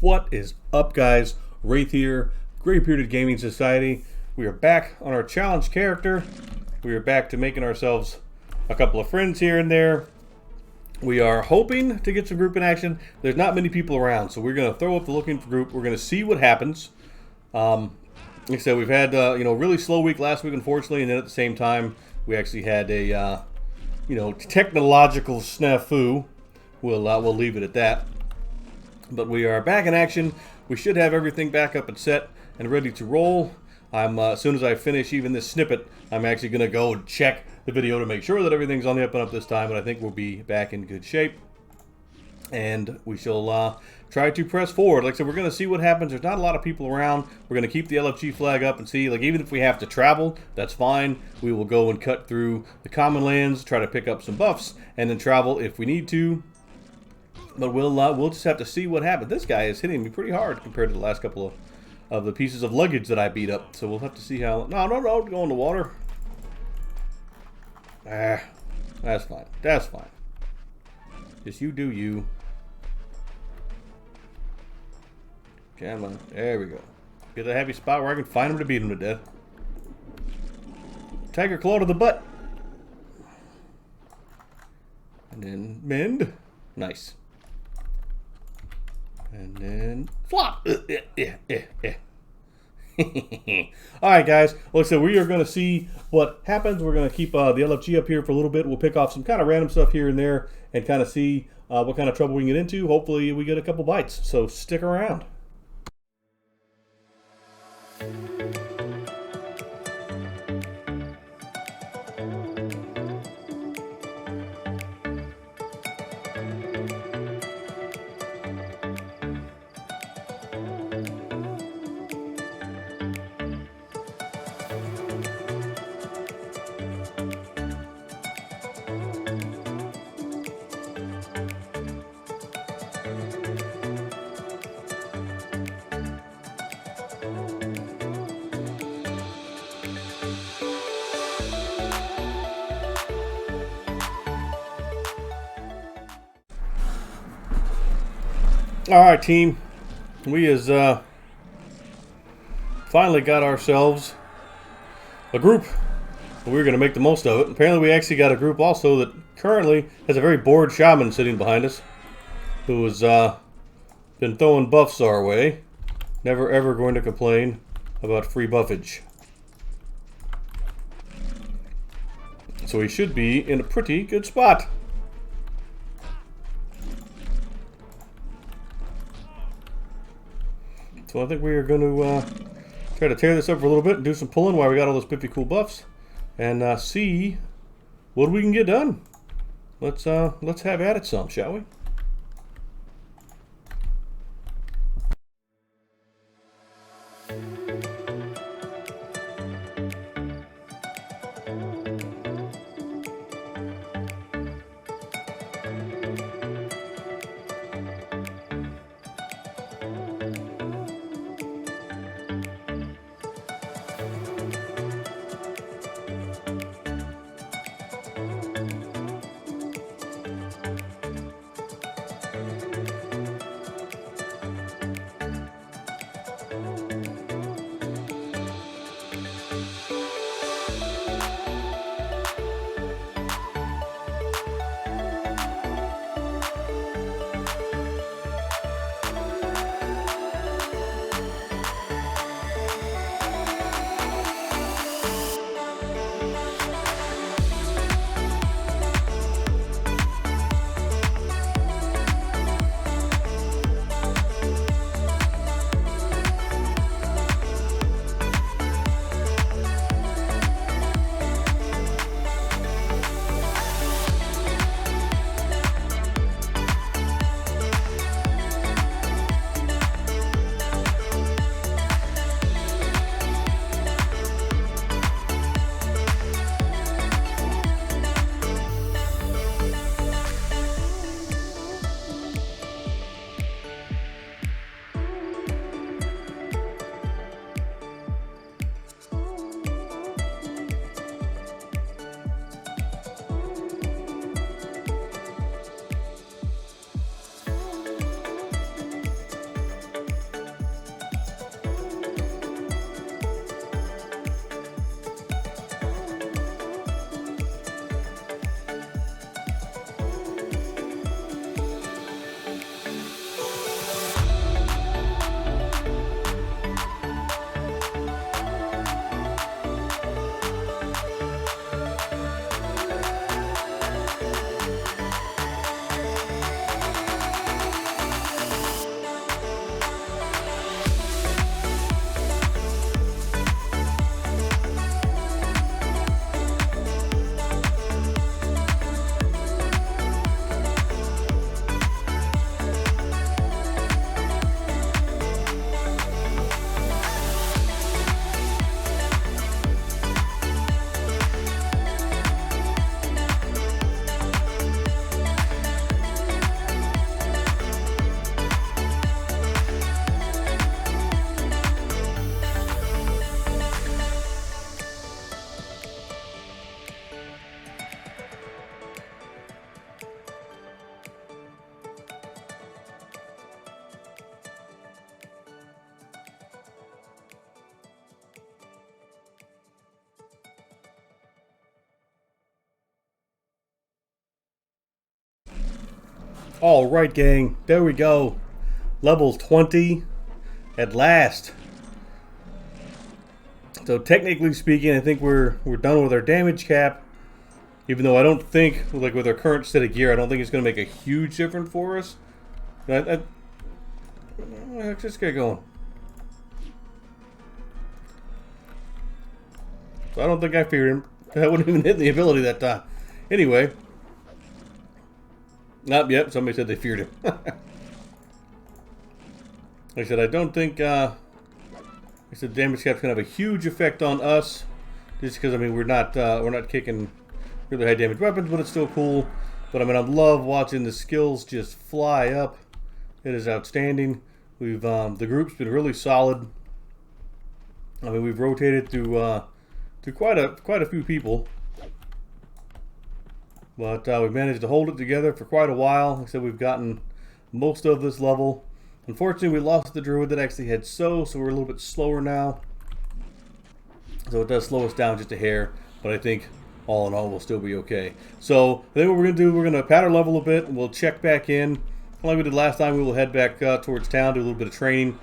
What is up, guys? Wraith here, Gray Bearded Gaming Society. We are back on our challenge character. We are back to making ourselves a couple of friends here and there. We are hoping to get some group in action. There's not many people around, so we're going to throw up the looking for group. We're going to see what happens. Like I said, we've had really slow week last week, unfortunately, and then at the same time, we actually had a technological snafu. We'll leave it at that. But we are back in action. We should have everything back up and set and ready to roll. As soon as I finish even this snippet, I'm actually going to go and check the video to make sure that everything's on the up and up this time, and I think we'll be back in good shape. And we shall try to press forward. Like I said, we're going to see what happens. There's not a lot of people around. We're going to keep the LFG flag up and see, even if we have to travel, that's fine. We will go and cut through the common lands, try to pick up some buffs, and then travel if we need to. But we'll just have to see what happens. This guy is hitting me pretty hard compared to the last couple of the pieces of luggage that I beat up. So we'll have to see how... No, go in the water. That's fine. That's fine. Just you do you. Come on. There we go. Get a happy spot where I can find him to beat him to death. Tiger claw to the butt. And then mend. Nice. And then flop. Alright, guys. Like I said, we are going to see what happens. We're going to keep the LFG up here for a little bit. We'll pick off some kind of random stuff here and there and kind of see what kind of trouble we can get into. Hopefully we get a couple bites. So stick around. Alright, team. We has finally got ourselves a group. We're going to make the most of it. Apparently we actually got a group also that currently has a very bored shaman sitting behind us who has been throwing buffs our way. Never ever going to complain about free buffage. So we should be in a pretty good spot. So I think we are going to try to tear this up for a little bit and do some pulling while we got all those piffy cool buffs, and see what we can get done. Let's have at it some, shall we? All right, gang. There we go. Level 20 at last. So technically speaking, I think we're done with our damage cap. Even though I don't think, like with our current set of gear, I don't think it's going to make a huge difference for us. Let's just get going. So I don't think I feared him. I wouldn't even hit the ability that time. Anyway. Yep, somebody said they feared him. Like I said, I don't think damage cap's gonna have a huge effect on us. Just because I mean we're not kicking really high damage weapons, but it's still cool. But I mean I love watching the skills just fly up. It is outstanding. We've the group's been really solid. I mean we've rotated through quite a few people. But we've managed to hold it together for quite a while. Like I said, we've gotten most of this level. Unfortunately, we lost the druid that actually had so we're a little bit slower now. So it does slow us down just a hair, but I think all in all we'll still be okay. So I think what we're going to do, we're going to pad our level a bit, and we'll check back in. Like we did last time, we will head back towards town, do a little bit of training.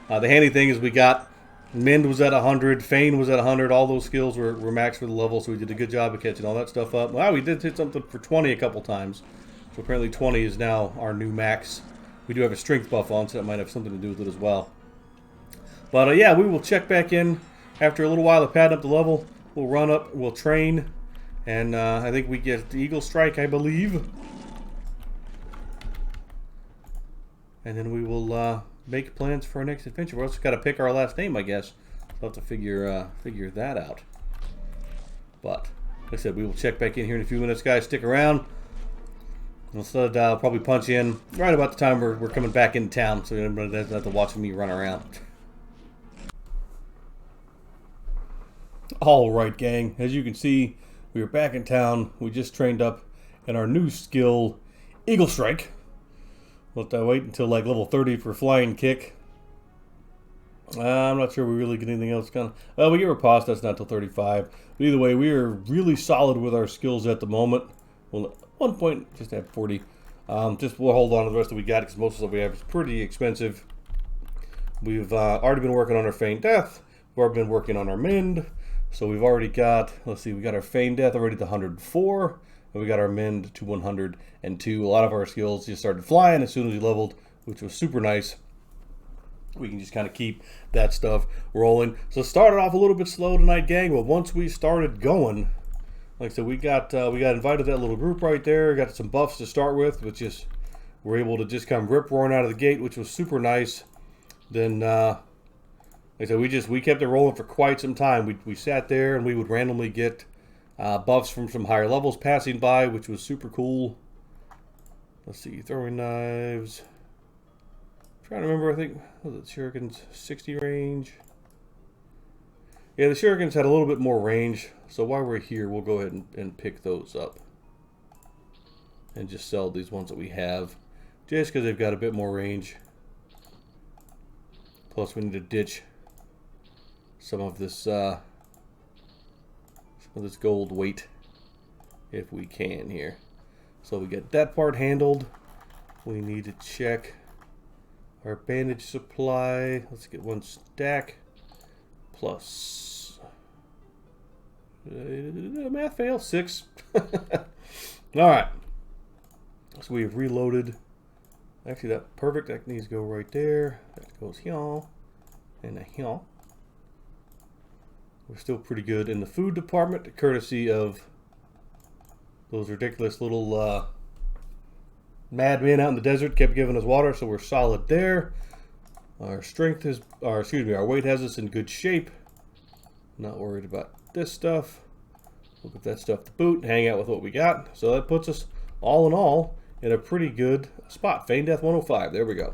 The handy thing is we got Mend was at 100, Feign was at 100. All those skills were maxed for the level, so we did a good job of catching all that stuff up. Wow, we did hit something for 20 a couple times. So apparently 20 is now our new max. We do have a strength buff on, so that might have something to do with it as well. But yeah, we will check back in after a little while of padding up the level. We'll run up, we'll train, and I think we get the Eagle Strike, I believe. And then we will make plans for our next adventure. We also got to pick our last name, I guess. We'll have to figure that out. But like I said, we will check back in here in a few minutes, guys. Stick around. Instead, I'll probably punch in right about the time we're coming back into town, so everybody doesn't have to watch me run around. All right, gang. As you can see, we are back in town. We just trained up in our new skill, Eagle Strike. We'll have to wait until like level 30 for Flying Kick. I'm not sure we really get anything else. We get Riposte, that's not till 35. But either way, we are really solid with our skills at the moment. Well, at one point, just have 40. Just we'll hold on to the rest that we got because most of the stuff we have is pretty expensive. We've already been working on our Feign Death. We've already been working on our Mend. So we've already got, let's see, we got our Feign Death already to 104. And we got our Mend to 102. A lot of our skills just started flying as soon as we leveled, which was super nice. We can just kind of keep that stuff rolling. So it started off a little bit slow tonight, gang, but once we started going, like I said, we got invited to that little group right there. Got some buffs to start with, which is we're able to just come rip roaring out of the gate, which was super nice. Then, like I said, we kept it rolling for quite some time. We sat there and we would randomly get buffs from some higher levels passing by, which was super cool. Let's see, throwing knives. I'm trying to remember, I think, was it Shuriken's 60 range? Yeah, the Shurikens had a little bit more range, so while we're here, we'll go ahead and pick those up. And just sell these ones that we have, just because they've got a bit more range. Plus, we need to ditch some of this gold weight if we can here. So we get that part handled. We need to check our bandage supply. Let's get one stack plus math fail 6. All right, so we have reloaded. Actually, that perfect. That needs to go right there. That goes here and here. We're still pretty good in the food department, courtesy of those ridiculous little madmen out in the desert kept giving us water, so we're solid there. Our strength is, our weight has us in good shape. Not worried about this stuff. We'll get that stuff to boot, hang out with what we got. So that puts us all in all in a pretty good spot. Feign Death 105. There we go.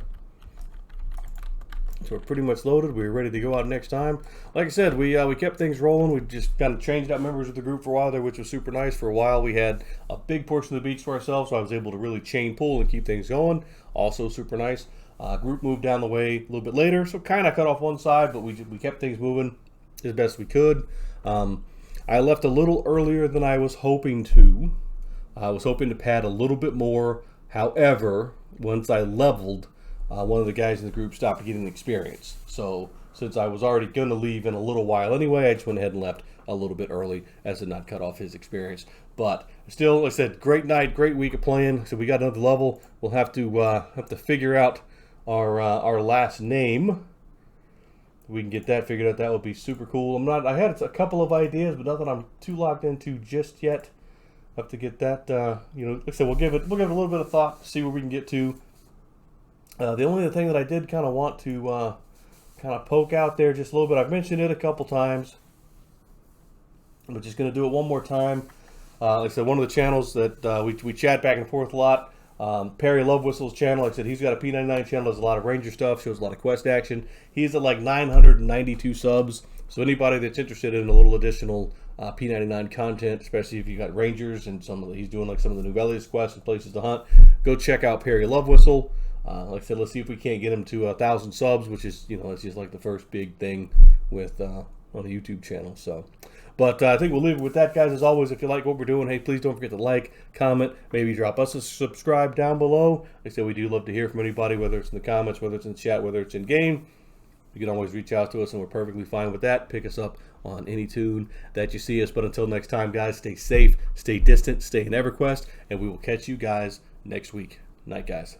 So we're pretty much loaded. We're ready to go out next time. Like I said, we kept things rolling. We just kind of changed out members of the group for a while there, which was super nice. For a while, we had a big portion of the beach to ourselves, so I was able to really chain pull and keep things going. Also super nice. Group moved down the way a little bit later, so kind of cut off one side, but we kept things moving as best we could. I left a little earlier than I was hoping to. I was hoping to pad a little bit more However, once I leveled, one of the guys in the group stopped getting experience. So since I was already going to leave in a little while anyway, I just went ahead and left a little bit early as to not cut off his experience. But still, like I said, great night, great week of playing. So we got another level. We'll have to figure out our last name. We can get that figured out. That would be super cool. I had a couple of ideas, but nothing I'm too locked into just yet. Have to get that. Like I said, we'll give it a little bit of thought, see where we can get to. The only other thing that I did kind of want to kind of poke out there just a little bit. I've mentioned it a couple times. I'm just going to do it one more time. Like I said, one of the channels that we chat back and forth a lot. Perry Love Whistle's channel, like I said, he's got a P99 channel, does a lot of Ranger stuff, shows a lot of quest action. He's at like 992 subs, so anybody that's interested in a little additional P99 content, especially if you got Rangers and he's doing like some of the Novellius quests and places to hunt, go check out Perry Love Whistle. Like I said, let's see if we can't get him to 1,000 subs, which is, it's just like the first big thing with on a YouTube channel. So. But I think we'll leave it with that, guys. As always, if you like what we're doing, hey, please don't forget to like, comment, maybe drop us a subscribe down below. Like I said, we do love to hear from anybody, whether it's in the comments, whether it's in the chat, whether it's in game. You can always reach out to us, and we're perfectly fine with that. Pick us up on any tune that you see us. But until next time, guys, stay safe, stay distant, stay in EverQuest, and we will catch you guys next week. Night, guys.